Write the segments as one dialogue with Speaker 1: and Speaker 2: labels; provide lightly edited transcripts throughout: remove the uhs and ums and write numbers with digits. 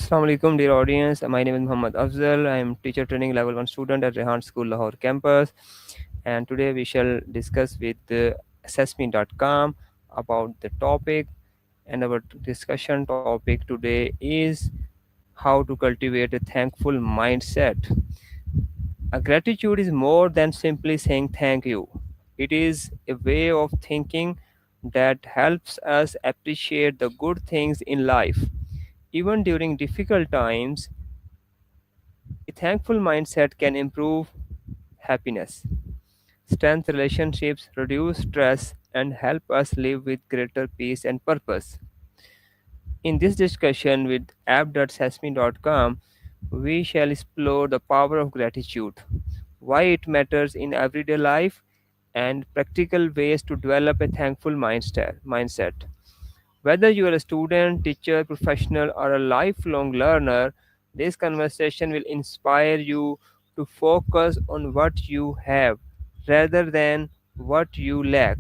Speaker 1: Assalamu alaikum, dear audience. My name is Muhammad Afzal. I am teacher training level 1 student at Rehan School, Lahore campus. And today we shall discuss with Sesame.com about the topic. And our discussion topic today is how to cultivate a thankful mindset. A gratitude is more than simply saying thank you. It is a way of thinking that helps us appreciate the good things in life. Even during difficult times, a thankful mindset can improve happiness, strengthen relationships, reduce stress, and help us live with greater peace and purpose. In this discussion with app.sesame.com, we shall explore the power of gratitude, why it matters in everyday life, and practical ways to develop a thankful mindset. Whether you are a student, teacher, professional, or a lifelong learner, this conversation will inspire you to focus on what you have rather than what you lack.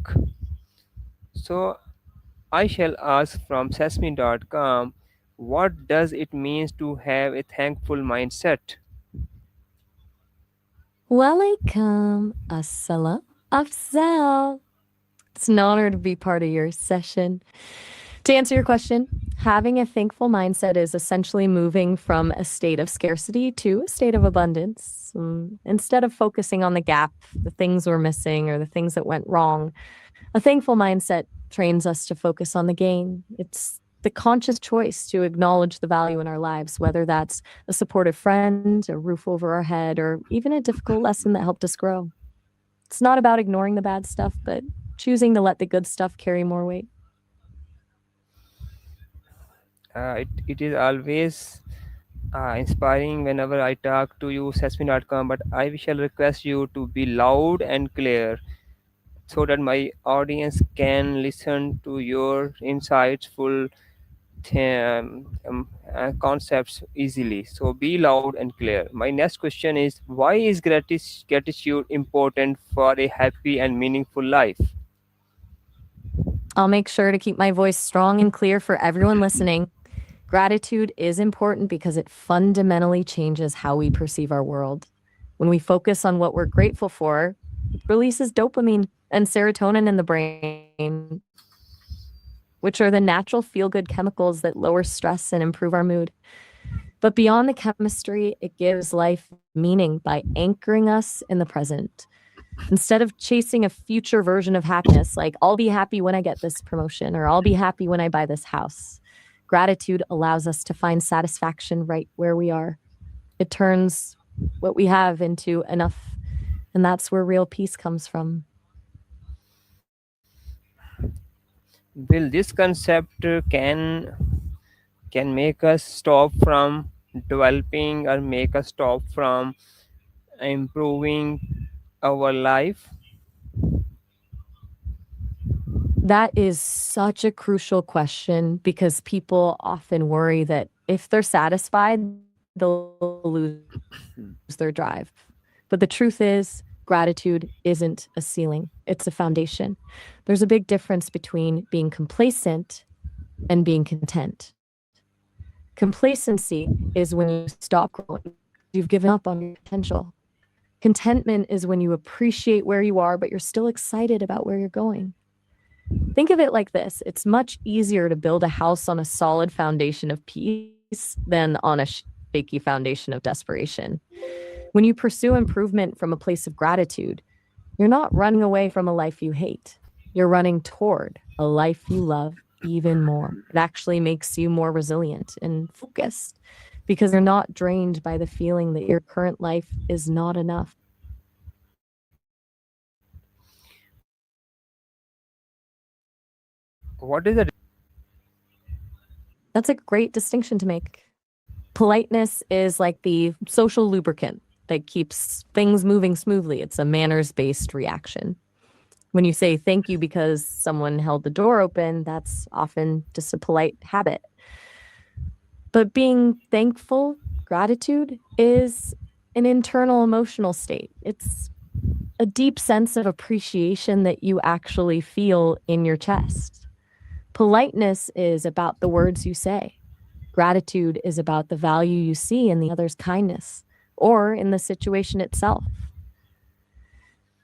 Speaker 1: So, I shall ask from Sesame.com, what does it mean to have a thankful mindset?
Speaker 2: Welcome, Assalam Afzal. It's an honor to be part of your session. To answer your question, having a thankful mindset is essentially moving from a state of scarcity to a state of abundance. Instead of focusing on the gap, the things we're missing, or the things that went wrong, a thankful mindset trains us to focus on the gain. It's the conscious choice to acknowledge the value in our lives, whether that's a supportive friend, a roof over our head, or even a difficult lesson that helped us grow. It's not about ignoring the bad stuff, but choosing to let the good stuff carry more weight.
Speaker 1: It is always inspiring whenever I talk to you, Sesame.com, but I shall request you to be loud and clear so that my audience can listen to your insightful concepts easily. So be loud and clear. My next question is, why is gratitude important for a happy and meaningful life?
Speaker 2: I'll make sure to keep my voice strong and clear for everyone listening. Gratitude is important because it fundamentally changes how we perceive our world. When we focus on what we're grateful for, it releases dopamine and serotonin in the brain, which are the natural feel good chemicals that lower stress and improve our mood. But beyond the chemistry, it gives life meaning by anchoring us in the present. Instead of chasing a future version of happiness, like I'll be happy when I get this promotion or I'll be happy when I buy this house, gratitude allows us to find satisfaction right where we are. It turns what we have into enough, and that's where real peace comes from.
Speaker 1: Will this concept can make us stop from developing or make us stop from improving our life?
Speaker 2: That is such a crucial question because people often worry that if they're satisfied, they'll lose their drive. But the truth is, gratitude isn't a ceiling, it's a foundation. There's a big difference between being complacent and being content. Complacency is when you stop growing because you've given up on your potential. Contentment is when you appreciate where you are, but you're still excited about where you're going. Think of it like this: it's much easier to build a house on a solid foundation of peace than on a shaky foundation of desperation. When you pursue improvement from a place of gratitude, you're not running away from a life you hate. You're running toward a life you love even more. It actually makes you more resilient and focused because you're not drained by the feeling that your current life is not enough.
Speaker 1: What is the
Speaker 2: That's a great distinction to make. Politeness is like the social lubricant that keeps things moving smoothly. It's a manners based reaction. When you say thank you because someone held the door open, that's often just a polite habit. But being thankful, gratitude, is an internal emotional state. It's a deep sense of appreciation that you actually feel in your chest. Politeness is about the words you say. Gratitude is about the value you see in the other's kindness or in the situation itself.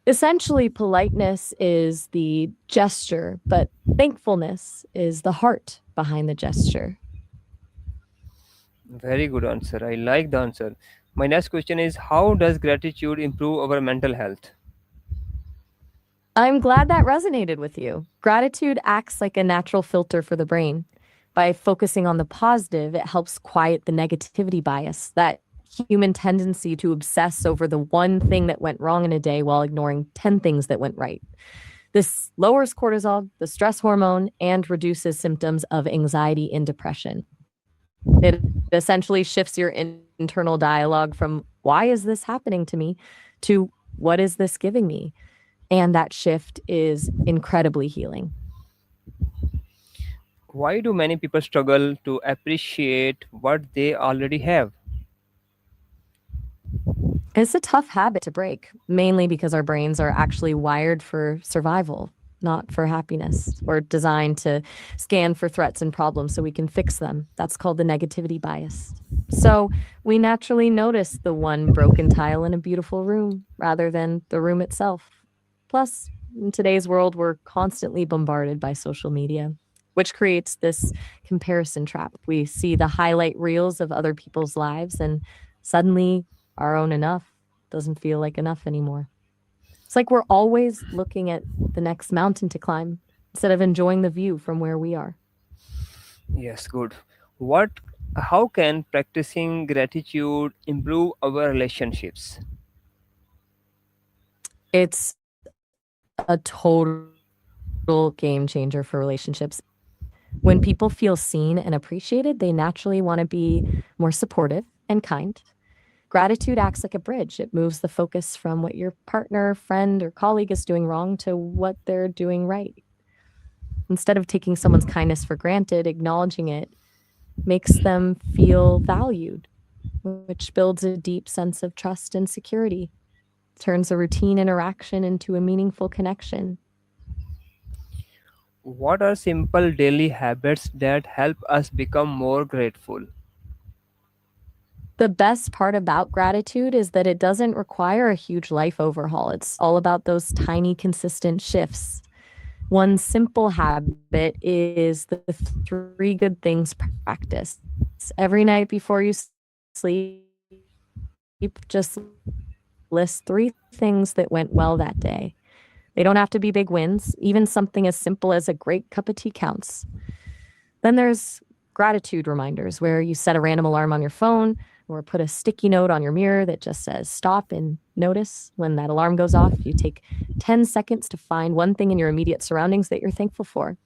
Speaker 2: Essentially, politeness is the gesture, but thankfulness is the heart behind the gesture.
Speaker 1: Very good answer. I like the answer. My next question is, how does gratitude improve our mental health?
Speaker 2: I'm glad that resonated with you. Gratitude acts like a natural filter for the brain. By focusing on the positive, it helps quiet the negativity bias, that human tendency to obsess over the one thing that went wrong in a day while ignoring 10 things that went right. This lowers cortisol, the stress hormone, and reduces symptoms of anxiety and depression. It essentially shifts your internal dialogue from, why is this happening to me, to, what is this giving me? And that shift is incredibly healing.
Speaker 1: Why do many people struggle to appreciate what they already have?
Speaker 2: It's a tough habit to break, mainly because our brains are actually wired for survival, not for happiness. We're designed to scan for threats and problems so we can fix them. That's called the negativity bias. So we naturally notice the one broken tile in a beautiful room rather than the room itself. Plus, in today's world, we're constantly bombarded by social media, which creates this comparison trap. We see the highlight reels of other people's lives, and suddenly our own enough doesn't feel like enough anymore. It's like we're always looking at the next mountain to climb instead of enjoying the view from where we are.
Speaker 1: Yes, good. What how can practicing gratitude improve our relationships?
Speaker 2: It's a total game changer for relationships. When people feel seen and appreciated, they naturally want to be more supportive and kind. Gratitude acts like a bridge. It moves the focus from what your partner, friend, or colleague is doing wrong to what they're doing right. Instead of taking someone's kindness for granted, acknowledging it makes them feel valued, which builds a deep sense of trust and security, turns a routine interaction into a meaningful connection.
Speaker 1: What are simple daily habits that help us become more grateful?
Speaker 2: The best part about gratitude is that it doesn't require a huge life overhaul. It's all about those tiny, consistent shifts. One simple habit is the three good things practice. Every night before you sleep, just list three things that went well that day. They don't have to be big wins, even something as simple as a great cup of tea counts. Then there's gratitude reminders where you set a random alarm on your phone or put a sticky note on your mirror that just says stop and notice when that alarm goes off. You take 10 seconds to find one thing in your immediate surroundings that you're thankful for.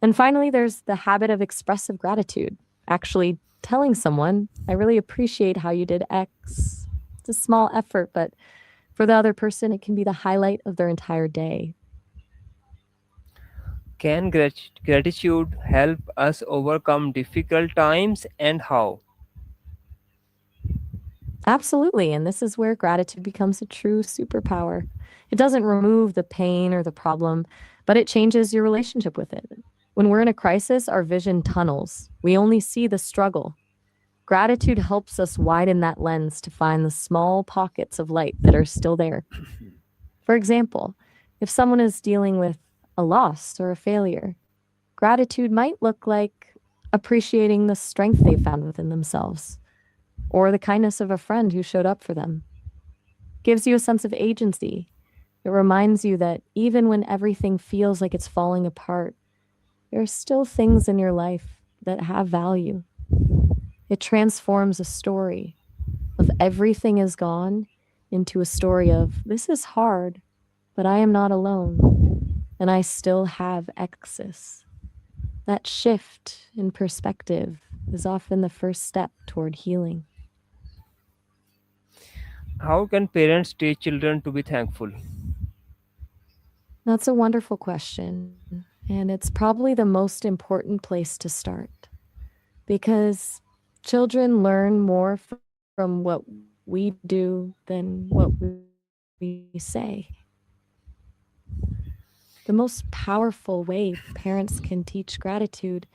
Speaker 2: And finally, there's the habit of expressive gratitude, actually telling someone, I really appreciate how you did X. It's a small effort, but for the other person, it can be the highlight of their entire day.
Speaker 1: Can gratitude help us overcome difficult times, and how?
Speaker 2: Absolutely. And this is where gratitude becomes a true superpower. It doesn't remove the pain or the problem, but it changes your relationship with it. When we're in a crisis, our vision tunnels. We only see the struggle. Gratitude helps us widen that lens to find the small pockets of light that are still there. For example, if someone is dealing with a loss or a failure, gratitude might look like appreciating the strength they found within themselves or the kindness of a friend who showed up for them. Gives you a sense of agency. It reminds you that even when everything feels like it's falling apart, there are still things in your life that have value. It transforms a story of everything is gone into a story of this is hard, but I am not alone and I still have X's. That shift in perspective is often the first step toward healing.
Speaker 1: How can parents teach children to be thankful?
Speaker 2: That's a wonderful question. And it's probably the most important place to start because children learn more from what we do than what we say. The most powerful way parents can teach gratitude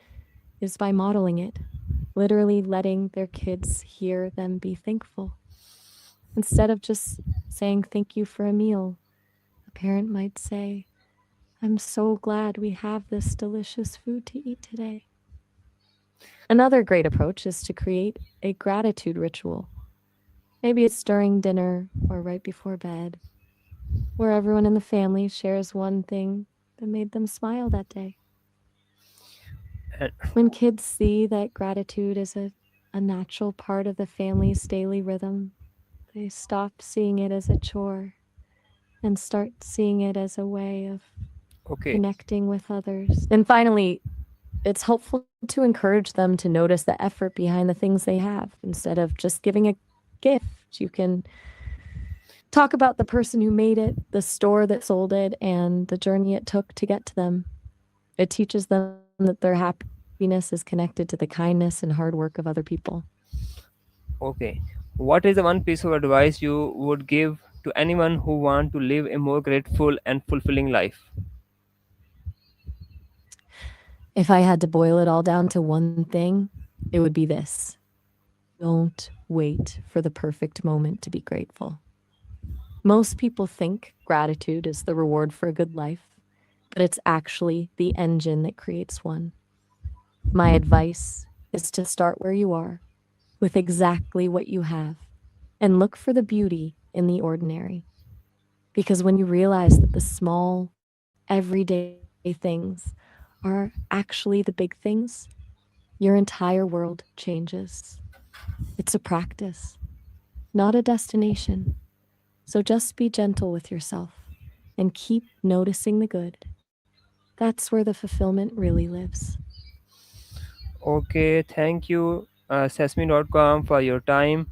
Speaker 2: is by modeling it. literally letting their kids hear them be thankful. Instead of just saying thank you for a meal, a parent might say, I'm so glad we have this delicious food to eat today. Another great approach is to create a gratitude ritual. Maybe it's during dinner or right before bed, where everyone in the family shares one thing that made them smile that day.
Speaker 1: And
Speaker 2: When kids see that gratitude is a natural part of the family's daily rhythm, they stop seeing it as a chore and start seeing it as a way of
Speaker 1: okay,
Speaker 2: connecting with others. And finally, it's helpful to encourage them to notice the effort behind the things they have instead of just giving a gift. You can talk about the person who made it, the store that sold it, and the journey it took to get to them. It teaches them that their happiness is connected to the kindness and hard work of other people.
Speaker 1: okay. What is the one piece of advice you would give to anyone who want to live a more grateful and fulfilling life?
Speaker 2: If I had to boil it all down to one thing, it would be this: don't wait for the perfect moment to be grateful. Most people think gratitude is the reward for a good life, but it's actually the engine that creates one. My advice is to start where you are, with exactly what you have, and look for the beauty in the ordinary. Because when you realize that the small, everyday things are actually the big things, your entire world changes. It's a practice, not a destination. So just be gentle with yourself and keep noticing the good. That's where the fulfillment really lives.
Speaker 1: Okay, thank you, Sesame.com, for your time.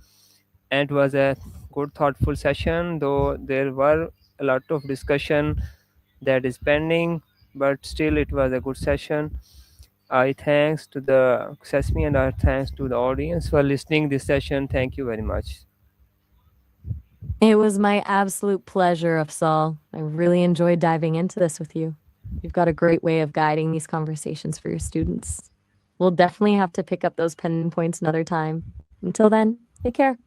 Speaker 1: And it was a good, thoughtful session, though there were a lot of discussion that is pending, but still, it was a good session. I thanks to the Sesame and I thanks to the audience for listening this session. Thank you very much.
Speaker 2: It was my absolute pleasure, Afsal. I really enjoyed diving into this with you. You've got a great way of guiding these conversations for your students. We'll definitely have to pick up those pen points another time. Until then, take care.